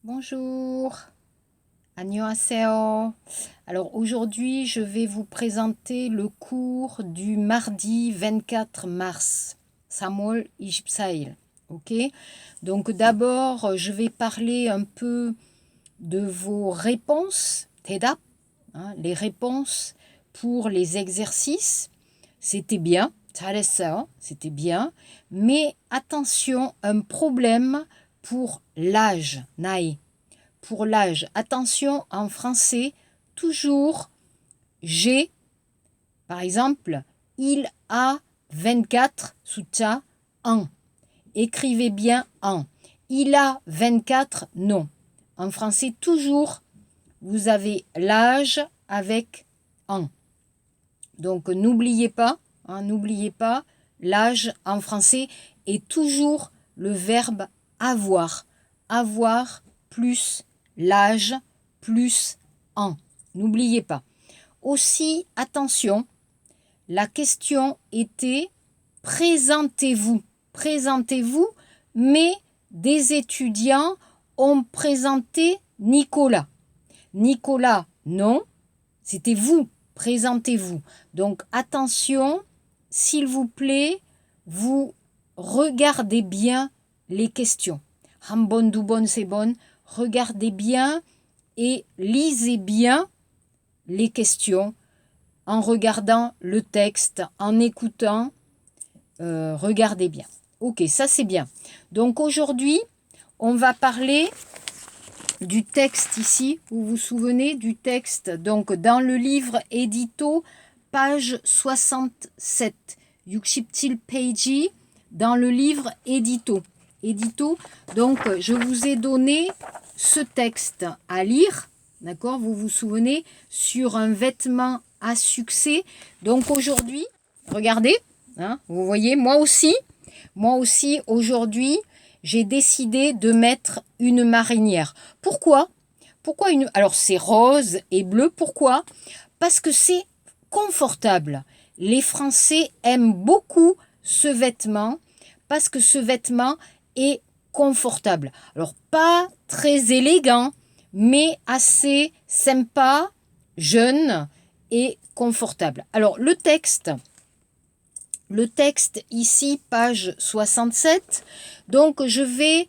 Bonjour, annyeonghaseyo. Alors aujourd'hui, je vais vous présenter le cours du mardi 24 mars, Samol Ishpsail. Ok? Donc d'abord, je vais parler un peu de vos réponses, TEDAP, les réponses pour les exercices. C'était bien, c'était bien, mais attention, un problème pour l'âge, nae. Pour l'âge, attention en français, toujours j'ai, par exemple, il a 24, 숫자 ans. Écrivez bien en. Il a 24, non. En français, toujours, vous avez l'âge avec en. Donc, n'oubliez pas, l'âge en français est toujours le verbe avoir. Avoir plus l'âge plus en. N'oubliez pas. Aussi, attention, la question était présentez-vous. Présentez-vous, mais des étudiants ont présenté Nicolas. Nicolas, non, c'était vous. Présentez-vous. Donc attention, s'il vous plaît, vous regardez bien les questions. 한번, 두번, 세번, regardez bien et lisez bien les questions en regardant le texte, en écoutant. Regardez bien. Ok, ça c'est bien. Donc aujourd'hui, on va parler du texte ici. Vous vous souvenez du texte? Donc dans le livre édito, page 67. 67 page dans le livre édito. Donc je vous ai donné ce texte à lire, d'accord? Vous vous souvenez, sur un vêtement à succès. Donc aujourd'hui, regardez, vous voyez, moi aussi aujourd'hui, j'ai décidé de mettre une marinière. Pourquoi? Alors c'est rose et bleu. Pourquoi? Parce que c'est confortable. Les Français aiment beaucoup ce vêtement parce que ce vêtement est confortable. Alors pas très élégant, mais assez sympa, jeune et confortable. Alors le texte ici, page 67. Donc je vais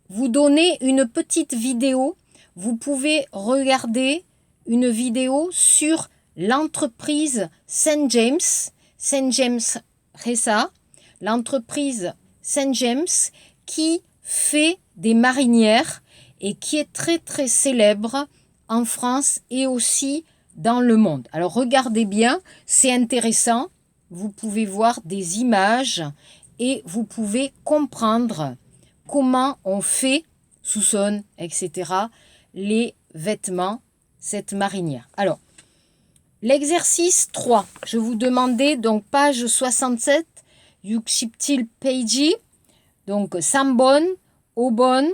vous donner une petite vidéo. Vous pouvez regarder une vidéo sur l'entreprise Saint James Ressa, l'entreprise Saint James qui fait des marinières et qui est très très célèbre en France et aussi dans le monde. Alors regardez bien, c'est intéressant. Vous pouvez voir des images et vous pouvez comprendre comment on fait, sous-son, etc., les vêtements, cette marinière. Alors, l'exercice 3, je vous demandais, donc page 67, 67 page, donc 3번, 5번,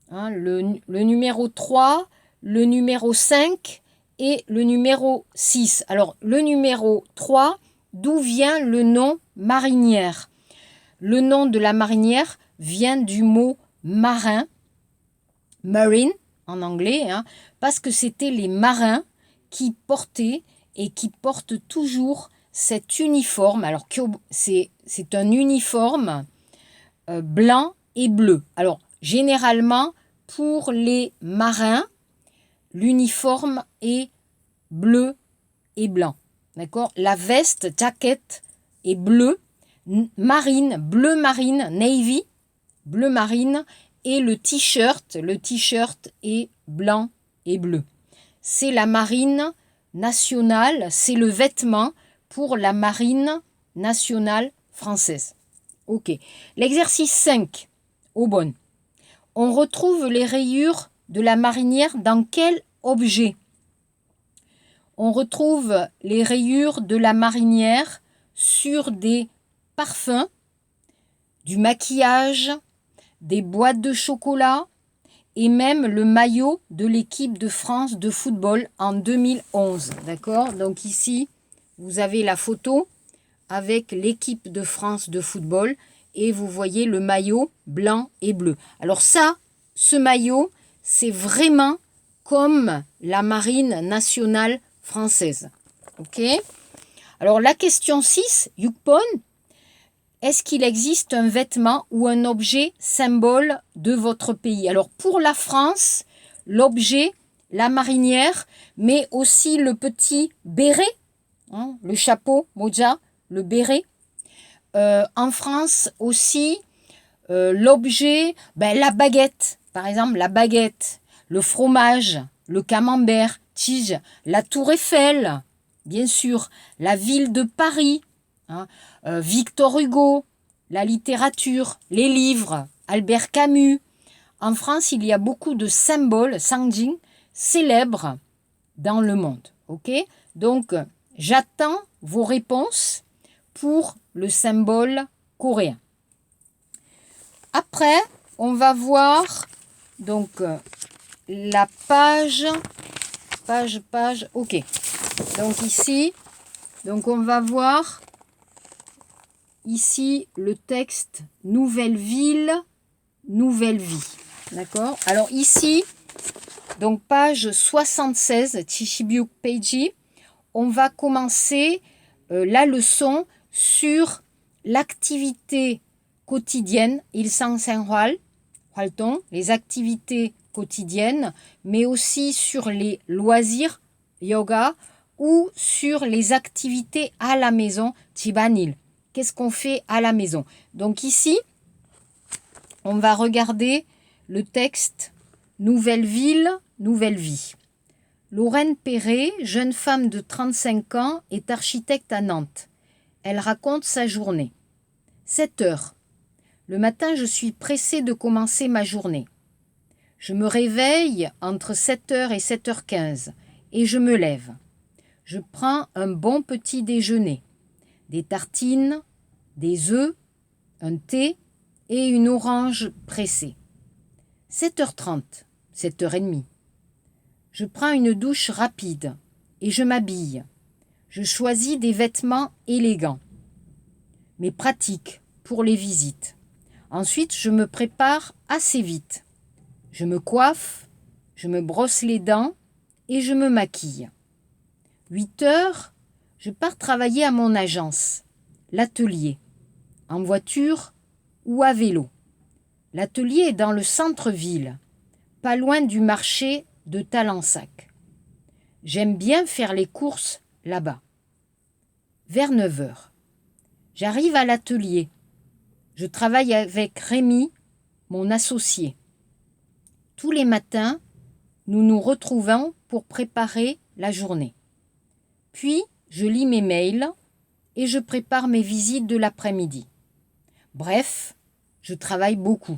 le numéro 3, le numéro 5 et le numéro 6. Alors, le numéro 3, d'où vient le nom marinière? Le nom de la marinière vient du mot marin, marine en anglais, parce que c'était les marins qui portaient et qui portent toujours cet uniforme. Alors c'est un uniforme blanc et bleu. Alors généralement pour les marins, l'uniforme est bleu et blanc. D'accord? La veste, jacket est bleue, marine, bleu marine, navy, bleu marine, et le t-shirt est blanc et bleu. C'est la marine nationale, c'est le vêtement pour la marine nationale française. Ok. L'exercice 5, au bon. On retrouve les rayures de la marinière dans quel objet? On retrouve les rayures de la marinière sur des parfums, du maquillage, des boîtes de chocolat et même le maillot de l'équipe de France de football en 2011. D'accord? Donc ici, vous avez la photo avec l'équipe de France de football et vous voyez le maillot blanc et bleu. Alors ça, ce maillot, c'est vraiment comme la marine nationale française. Ok? Alors la question 6, Yukpon, est-ce qu'il existe un vêtement ou un objet symbole de votre pays? Alors pour la France, l'objet, la marinière, mais aussi le petit béret, hein, le chapeau, moja, le béret. En France aussi, l'objet, la baguette, par exemple la baguette, le fromage, le camembert, tige, la tour Eiffel, bien sûr, la ville de Paris, hein, Victor Hugo, la littérature, les livres, Albert Camus. En France, il y a beaucoup de symboles, sangjin, célèbres dans le monde. Ok? Donc, j'attends vos réponses pour le symbole coréen. Après, on va voir donc la page, ok. Donc ici, donc on va voir ici le texte Nouvelle ville, nouvelle vie. D'accord? Alors ici, donc page 76, Chichibyuk Peiji, on va commencer la leçon sur l'activité quotidienne, les activités quotidiennes, mais aussi sur les loisirs, yoga, ou sur les activités à la maison, Chibanil. Qu'est-ce qu'on fait à la maison? Donc ici, on va regarder le texte Nouvelle ville, nouvelle vie. Lorraine Perret, jeune femme de 35 ans, est architecte à Nantes. Elle raconte sa journée. 7 heures. Le matin, je suis pressée de commencer ma journée. Je me réveille entre 7h et 7h15 et je me lève. Je prends un bon petit déjeuner, des tartines, des œufs, un thé et une orange pressée. 7h30, 7h30. Je prends une douche rapide et je m'habille. Je choisis des vêtements élégants, mais pratiques pour les visites. Ensuite, je me prépare assez vite. Je me coiffe, je me brosse les dents et je me maquille. 8 heures, je pars travailler à mon agence, l'atelier, en voiture ou à vélo. L'atelier est dans le centre-ville, pas loin du marché de Talensac. J'aime bien faire les courses là-bas. Vers 9 heures, j'arrive à l'atelier. Je travaille avec Rémi, mon associé. Tous les matins, nous nous retrouvons pour préparer la journée. Puis, je lis mes mails et je prépare mes visites de l'après-midi. Bref, je travaille beaucoup.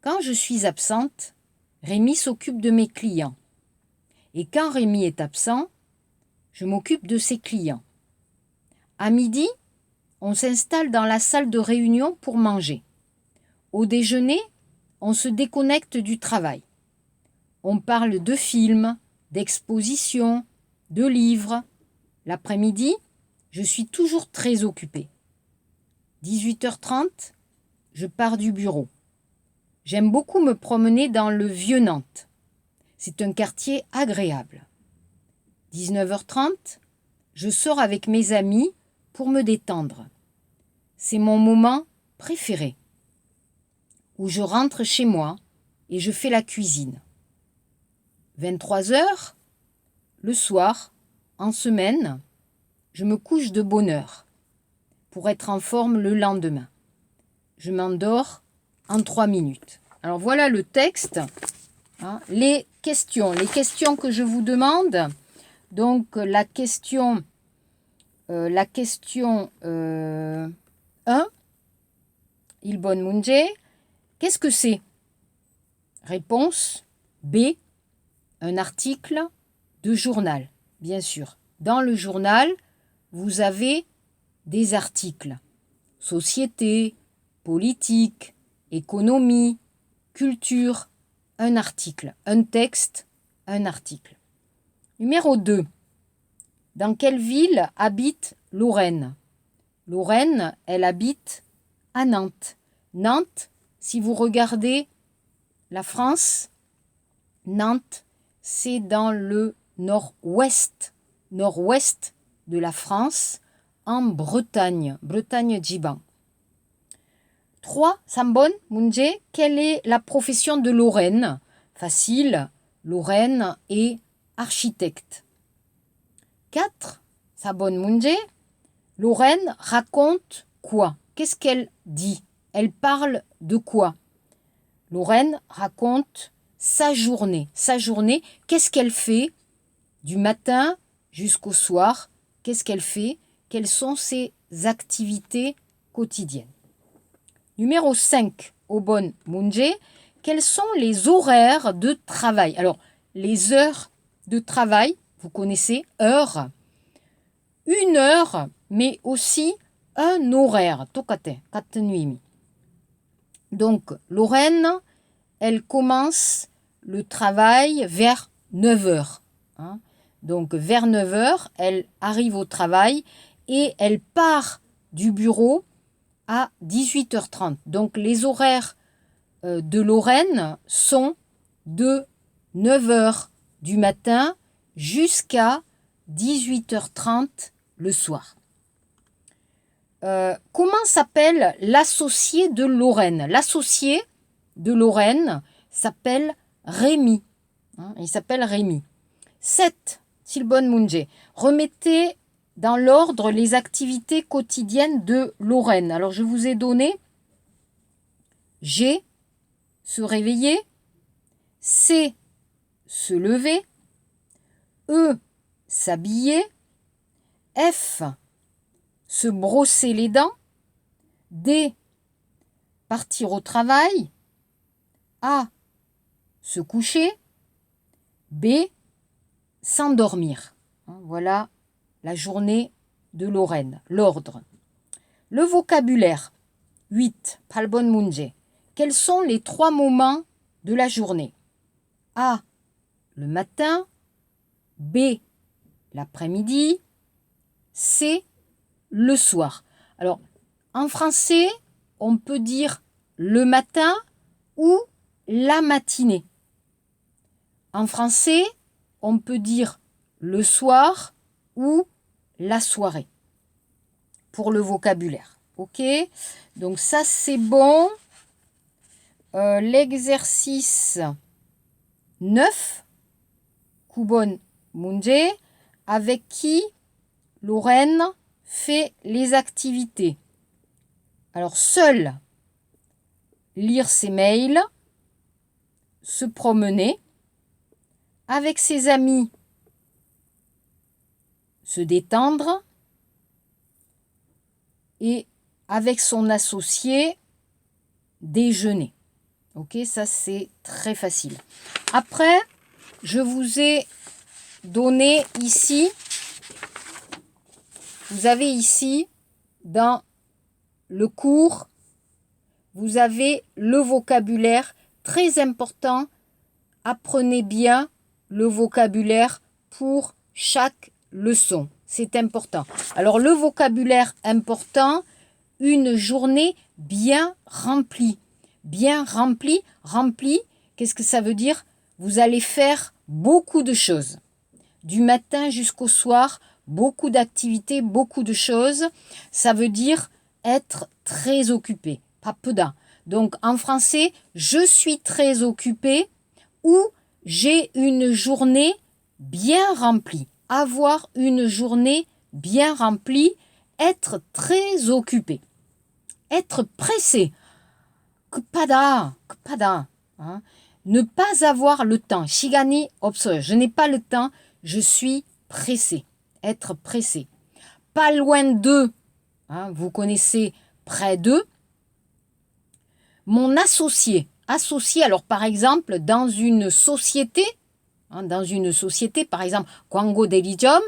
Quand je suis absente, Rémi s'occupe de mes clients. Et quand Rémi est absent, je m'occupe de ses clients. À midi, on s'installe dans la salle de réunion pour manger. Au déjeuner, on se déconnecte du travail. On parle de films, d'expositions, de livres. L'après-midi, je suis toujours très occupée. 18h30, je pars du bureau. J'aime beaucoup me promener dans le Vieux-Nantes. C'est un quartier agréable. 19h30, je sors avec mes amis pour me détendre. C'est mon moment préféré, où je rentre chez moi et je fais la cuisine. 23h, le soir, en semaine, je me couche de bonne heure pour être en forme le lendemain. Je m'endors en 3 minutes. Alors voilà le texte. Hein, les questions que je vous demande. Donc la question 1, Ilbon Munje, qu'est-ce que c'est? Réponse B, un article de journal, bien sûr. Dans le journal, vous avez des articles. Société, politique, économie, culture, un article. Un texte, un article. Numéro 2. Dans quelle ville habite Lorraine? Lorraine, elle habite à Nantes. Nantes, si vous regardez la France, Nantes, c'est dans le nord-ouest de la France, en Bretagne, Bretagne-Djiban. 3. Sambon, Munje, quelle est la profession de Lorraine? Facile, Lorraine est architecte. 4. Sabon Munje, Lorraine raconte quoi? Qu'est-ce qu'elle dit? Elle parle de quoi? Lorraine raconte sa journée. Sa journée, qu'est-ce qu'elle fait du matin jusqu'au soir? Qu'est-ce qu'elle fait? Quelles sont ses activités quotidiennes? Numéro 5, Obon Munje, quels sont les horaires de travail? Alors, les heures de travail, vous connaissez, heure, une heure, mais aussi un horaire. Tokate, katenuimi. Donc, Lorraine, elle commence le travail vers 9 heures. Donc, vers 9 heures, elle arrive au travail et elle part du bureau à 18h30. Donc, les horaires de Lorraine sont de 9 heures du matin jusqu'à 18h30 le soir. Comment s'appelle l'associé de Lorraine? L'associé de Lorraine s'appelle Rémi. Il s'appelle Rémi. 7. Silbon Munje. Remettez dans l'ordre les activités quotidiennes de Lorraine. Alors, je vous ai donné G, se réveiller, C, se lever, E, s'habiller, F, se brosser les dents, D, partir au travail, A, se coucher, B, s'endormir. Voilà la journée de Lorraine, l'ordre. Le vocabulaire, 8, Palbon Munje. Quels sont les 3 moments de la journée? A, le matin, B, l'après-midi, C, le soir. Alors, en français, on peut dire le matin ou la matinée. En français, on peut dire le soir ou la soirée pour le vocabulaire. Ok? Donc ça, c'est bon. L'exercice 9, Kubon Munje, avec qui Lorraine fait les activités. Alors, seul, lire ses mails, se promener, avec ses amis, se détendre, et avec son associé, déjeuner. Ok, ça c'est très facile. Après, je vous ai donné ici, vous avez ici, dans le cours, vous avez le vocabulaire très important. Apprenez bien le vocabulaire pour chaque leçon. C'est important. Alors, le vocabulaire important, une journée bien remplie. Bien remplie, qu'est-ce que ça veut dire? Vous allez faire beaucoup de choses. Du matin jusqu'au soir, beaucoup d'activités, beaucoup de choses. Ça veut dire être très occupé, pas peu d'un. Donc, en français, je suis très occupé ou j'ai une journée bien remplie. Avoir une journée bien remplie, être très occupé. Être pressé. Kpada. Hein. Ne pas avoir le temps. Shigani opso. Je n'ai pas le temps, je suis pressé. Être pressé. Pas loin de. Hein, vous connaissez près de. Mon associé. Associé, alors par exemple, dans une société, par exemple, Kwango Delijom,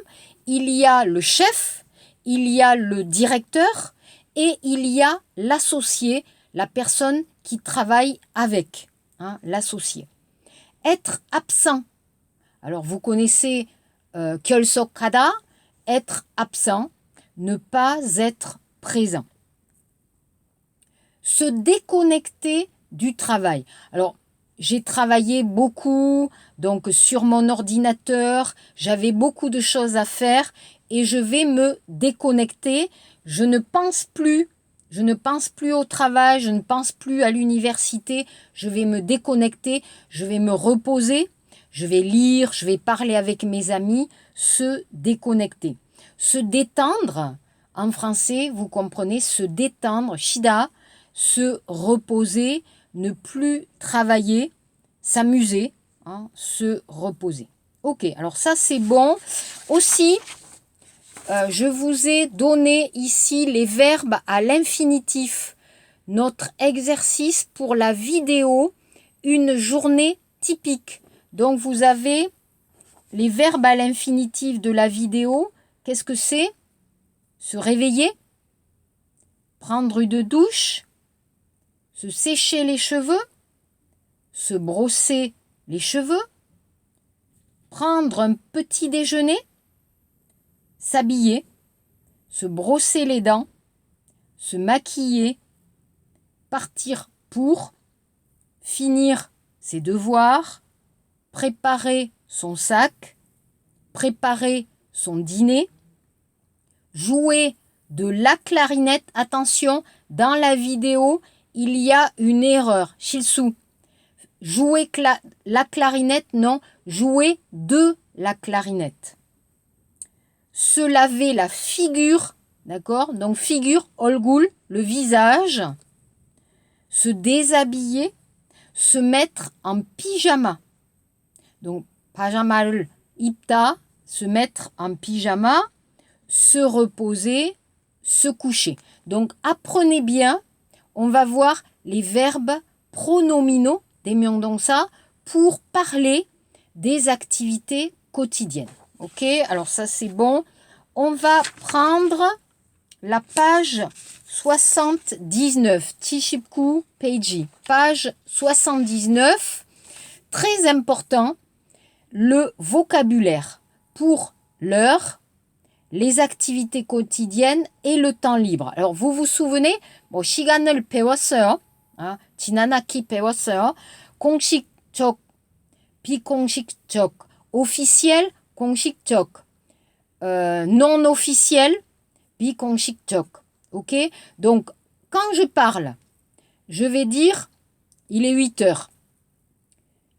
il y a le chef, il y a le directeur et il y a l'associé, la personne qui travaille avec, l'associé. Être absent. Alors vous connaissez Kyolsokada, être absent, ne pas être présent. Se déconnecter du travail. Alors, j'ai travaillé beaucoup, donc sur mon ordinateur, j'avais beaucoup de choses à faire et je vais me déconnecter. Je ne pense plus au travail, je ne pense plus à l'université, je vais me déconnecter, je vais me reposer, je vais lire, je vais parler avec mes amis, se déconnecter. Se détendre, en français, vous comprenez, se détendre, shida, se reposer, ne plus travailler, s'amuser, hein, se reposer. Ok, alors ça c'est bon. Aussi, je vous ai donné ici les verbes à l'infinitif. Notre exercice pour la vidéo, une journée typique. Donc vous avez les verbes à l'infinitif de la vidéo. Qu'est-ce que c'est? Se réveiller, prendre une douche, se sécher les cheveux, se brosser les cheveux, prendre un petit déjeuner, s'habiller, se brosser les dents, se maquiller, partir pour, finir ses devoirs, préparer son sac, préparer son dîner, jouer de la clarinette. Attention, dans la vidéo, il y a une erreur. Shilsu. Jouer la clarinette, non, jouer de la clarinette. Se laver la figure, d'accord? Donc figure, olgul, le visage. Se déshabiller, se mettre en pyjama. Donc pajamal ipta, se mettre en pyjama, se reposer, se coucher. Donc apprenez bien, on va voir les verbes pronominaux des Myeongdongsa pour parler des activités quotidiennes. Ok, alors ça c'est bon. On va prendre la page 79, Tishipku Peiji, page 79. Très important, le vocabulaire pour l'heure, les activités quotidiennes et le temps libre. Alors vous vous souvenez, 시간을 배웠어요. 지난학기 배웠어요. 공식적, 비공식적, officiel, 공식적, non officiel, 비공식적. Ok? Donc, quand je parle, je vais dire, il est 8 heures.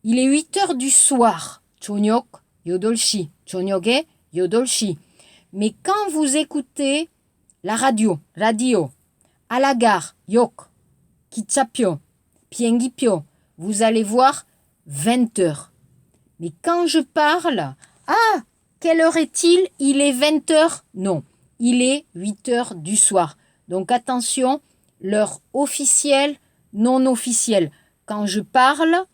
Il est 8 heures du soir. 저녁 8시. 저녁에 8시. Mais quand vous écoutez la radio, à la gare, yok, 기차표, 비행기표, vous allez voir 20 heures. Mais quand je parle, quelle heure est-il? Il est 20 heures? Non, il est 8 heures du soir. Donc attention, l'heure officielle, non officielle. Quand je parle,